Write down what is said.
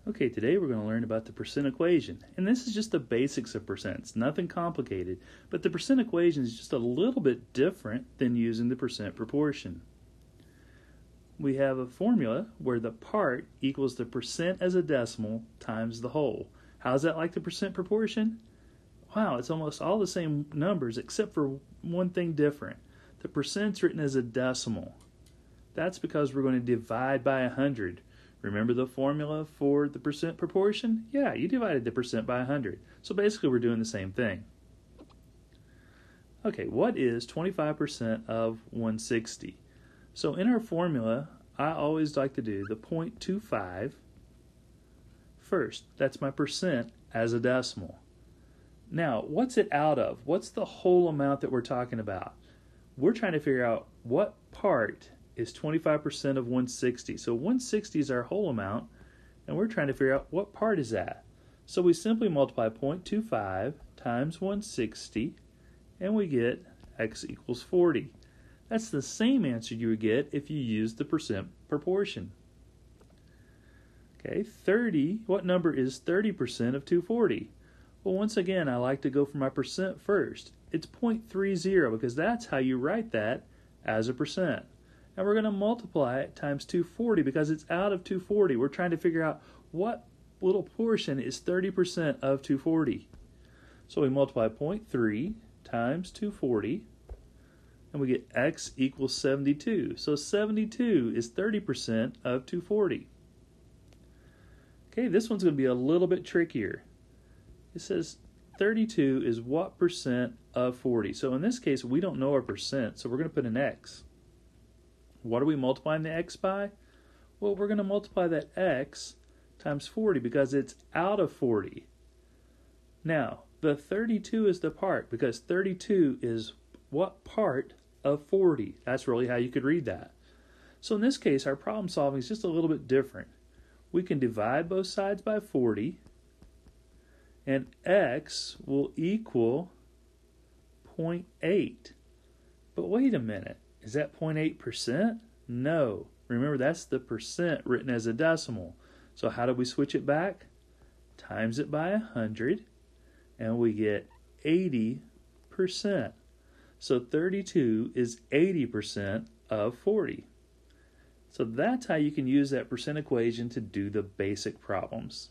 Okay, today we're going to learn about the percent equation. And this is just the basics of percents, nothing complicated. But the percent equation is just a little bit different than using the percent proportion. We have a formula where the part equals the percent as a decimal times the whole. How's that like the percent proportion? Wow, it's almost all the same numbers except for one thing different. The percent's written as a decimal. That's because we're going to divide by 100. Remember the formula for the percent proportion? Yeah, you divided the percent by 100. So basically we're doing the same thing. Okay, what is 25% of 160? So in our formula, I always like to do the 0.25 first. That's my percent as a decimal. Now, what's it out of? What's the whole amount that we're talking about? We're trying to figure out what part is 25% of 160. So 160 is our whole amount, and we're trying to figure out what part is that. So we simply multiply 0.25 times 160, and we get x equals 40. That's the same answer you would get if you used the percent proportion. Okay, 30, what number is 30% of 240? Well, once again, I like to go for my percent first. It's 0.30 because that's how you write that as a percent. And we're going to multiply it times 240 because it's out of 240. We're trying to figure out what little portion is 30% of 240. So we multiply 0.3 times 240, and we get x equals 72. So 72 is 30% of 240. Okay, this one's going to be a little bit trickier. It says 32 is what percent of 40? So in this case, we don't know our percent, so we're going to put an x. What are we multiplying the x by? Well, we're going to multiply that x times 40 because it's out of 40. Now, the 32 is the part because 32 is what part of 40? That's really how you could read that. So in this case, our problem solving is just a little bit different. We can divide both sides by 40, and x will equal 0.8. But wait a minute. Is that 0.8%? No. Remember, that's the percent written as a decimal. So how do we switch it back? Times it by 100, and we get 80%. So 32 is 80% of 40. So that's how you can use that percent equation to do the basic problems.